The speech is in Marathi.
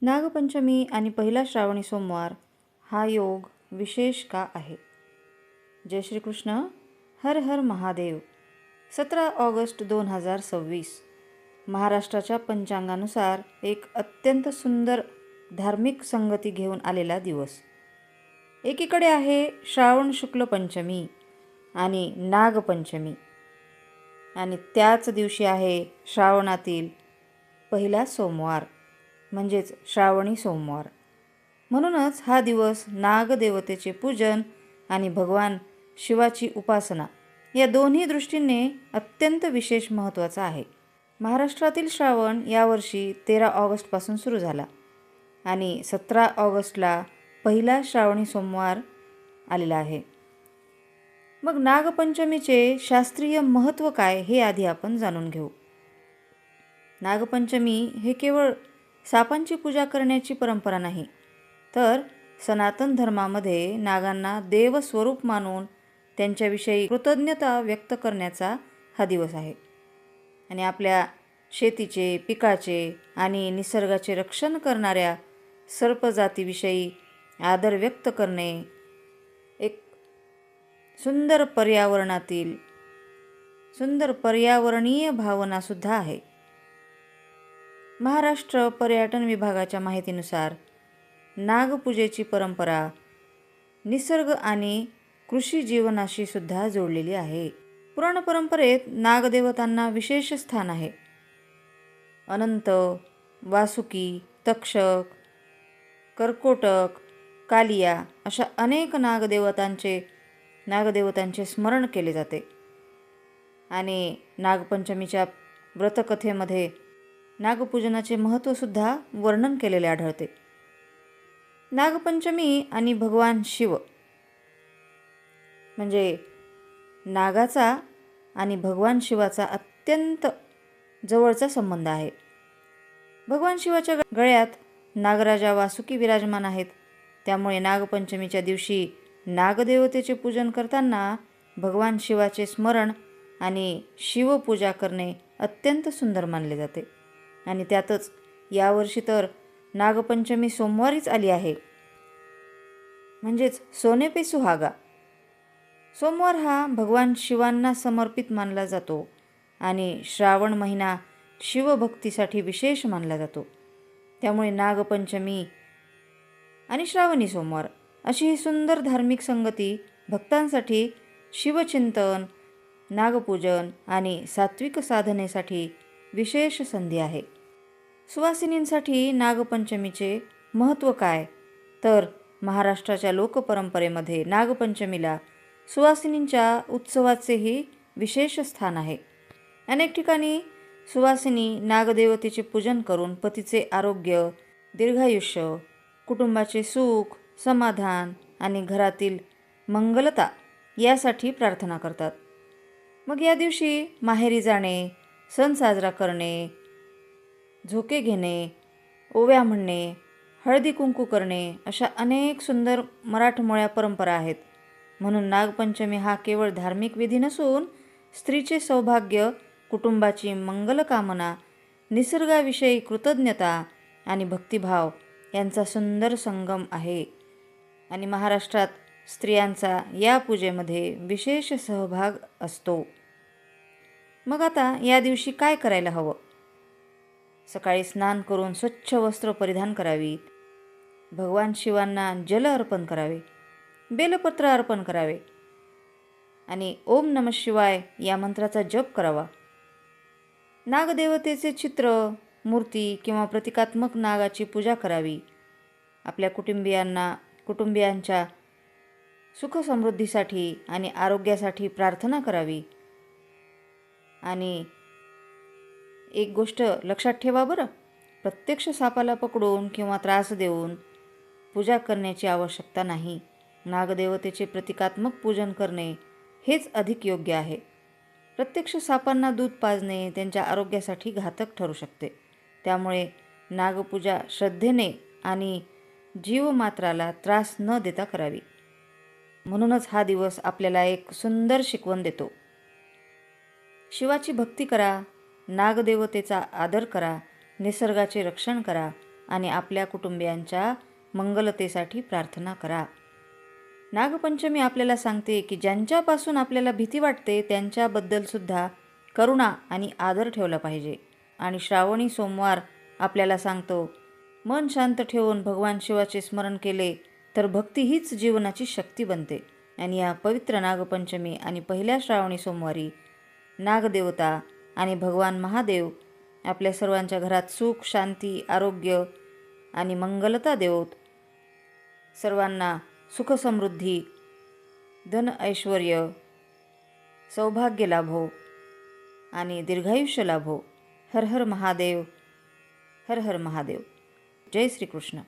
नागपंचमी आणि पहिला श्रावणी सोमवार हा योग विशेष का आहे? जय श्रीकृष्ण. हर हर महादेव. 17 ऑगस्ट 2026 महाराष्ट्राच्या पंचांगानुसार एक अत्यंत सुंदर धार्मिक संगती घेऊन आलेला दिवस. एकीकडे आहे श्रावण शुक्ल पंचमी आणि नागपंचमी, आणि त्याच दिवशी आहे श्रावणातील पहिला सोमवार म्हणजेच श्रावणी सोमवार. म्हणूनच हा दिवस नागदेवतेचे पूजन आणि भगवान शिवाची उपासना या दोन्ही दृष्टीने अत्यंत विशेष महत्त्वाचा आहे. महाराष्ट्रातील श्रावण यावर्षी 13 ऑगस्टपासून सुरू झाला आणि 17 ऑगस्टला पहिला श्रावणी सोमवार आलेला आहे. मग नागपंचमीचे शास्त्रीय महत्त्व काय हे आधी आपण जाणून घेऊ. नागपंचमी हे केवळ सापांची पूजा करण्याची परंपरा नाही, तर सनातन धर्मामध्ये नागांना देवस्वरूप मानून त्यांच्याविषयी कृतज्ञता व्यक्त करण्याचा हा दिवस आहे. आणि आपल्या शेतीचे, पिकाचे आणि निसर्गाचे रक्षण करणाऱ्या सर्पजातीविषयी आदर व्यक्त करणे, एक सुंदर पर्यावरणीय भावनासुद्धा आहे. महाराष्ट्र पर्यटन विभागाच्या माहितीनुसार नागपूजेची परंपरा निसर्ग आणि कृषी जीवनाशी सुद्धा जोडलेली आहे. पुराण परंपरेत नागदेवतांना विशेष स्थान आहे. अनंत, वासुकी, तक्षक, कर्कोटक, कालिया अशा अनेक नागदेवतांचे स्मरण केले जाते. आणि नागपंचमीच्या व्रतकथेमध्ये नागपूजनाचे महत्त्वसुद्धा वर्णन केलेले आढळते. नागपंचमी आणि भगवान शिव म्हणजे नागाचा आणि भगवान शिवाचा अत्यंत जवळचा संबंध आहे. भगवान शिवाच्या गळ्यात नागराजा वासुकी विराजमान आहेत. त्यामुळे नागपंचमीच्या दिवशी नागदेवतेचे पूजन करताना भगवान शिवाचे स्मरण आणि शिवपूजा करणे अत्यंत सुंदर मानले जाते. आणि त्यातच यावर्षी तर नागपंचमी सोमवारीच आली आहे, म्हणजेच सोने पे सुहागा. सोमवार हा भगवान शिवांना समर्पित मानला जातो आणि श्रावण महिना शिवभक्तीसाठी विशेष मानला जातो. त्यामुळे नागपंचमी आणि श्रावणी सोमवार अशी ही सुंदर धार्मिक संगती भक्तांसाठी शिवचिंतन, नागपूजन आणि सात्विक साधनेसाठी विशेष संधी आहे. सुवासिनींसाठी नागपंचमीचे महत्त्व काय? तर महाराष्ट्राच्या लोकपरंपरेमध्ये नागपंचमीला सुवासिनींच्या उत्सवाचेही विशेष स्थान आहे. अनेक ठिकाणी सुवासिनी नागदेवतेचे पूजन करून पतीचे आरोग्य, दीर्घायुष्य, कुटुंबाचे सुख, समाधान आणि घरातील मंगलता यासाठी प्रार्थना करतात. मग या दिवशी माहेरी जाणे, सण साजरा करणे, झोके घेणे, ओव्या म्हणणे, हळदी कुंकू करणे अशा अनेक सुंदर मराठमोळ्या परंपरा आहेत. म्हणून नागपंचमी हा केवळ धार्मिक विधी नसून स्त्रीचे सौभाग्य, कुटुंबाची मंगलकामना, निसर्गाविषयी कृतज्ञता आणि भक्तिभाव यांचा सुंदर संगम आहे. आणि महाराष्ट्रात स्त्रियांचा या पूजेमध्ये विशेष सहभाग असतो. मग आता या दिवशी काय करायला हवं? सकाळी स्नान करून स्वच्छ वस्त्र परिधान करावी, भगवान शिवांना जल अर्पण करावे, बेलपत्र अर्पण करावे आणि ओम नमः शिवाय या मंत्राचा जप करावा. नागदेवतेचे चित्र, मूर्ती किंवा प्रतिकात्मक नागाची पूजा करावी. आपल्या कुटुंबियांच्या सुखसमृद्धीसाठी आणि आरोग्यासाठी प्रार्थना करावी. आणि एक गोष्ट लक्षात ठेवा बरं, प्रत्यक्ष सापाला पकडून किंवा त्रास देऊन पूजा करण्याची आवश्यकता नाही. नागदेवतेचे प्रतिकात्मक पूजन करणे हेच अधिक योग्य आहे. प्रत्यक्ष सापांना दूध पाजणे त्यांच्या आरोग्यासाठी घातक ठरू शकते. त्यामुळे नागपूजा श्रद्धेने आणि जीवमात्राला त्रास न देता करावी. म्हणूनच हा दिवस आपल्याला एक सुंदर शिकवण देतो. शिवाची भक्ती करा, नागदेवतेचा आदर करा, निसर्गाचे रक्षण करा आणि आपल्या कुटुंबियांच्या मंगलतेसाठी प्रार्थना करा. नागपंचमी आपल्याला सांगते की ज्यांच्यापासून आपल्याला भीती वाटते त्यांच्याबद्दलसुद्धा करुणा आणि आदर ठेवला पाहिजे. आणि श्रावणी सोमवार आपल्याला सांगतो, मन शांत ठेवून भगवान शिवाचे स्मरण केले तर भक्ती हीच जीवनाची शक्ती बनते. आणि या पवित्र नागपंचमी आणि पहिल्या श्रावणी सोमवारी नागदेवता आणि भगवान महादेव आपल्या सर्वांच्या घरात सुख, शांती, आरोग्य आणि मंगलता देवोत. सर्वांना सुख समृद्धी, धन ऐश्वर्य, सौभाग्य लाभो आणि दीर्घायुष्य लाभो. हर हर महादेव, हर हर महादेव. जय श्री कृष्ण.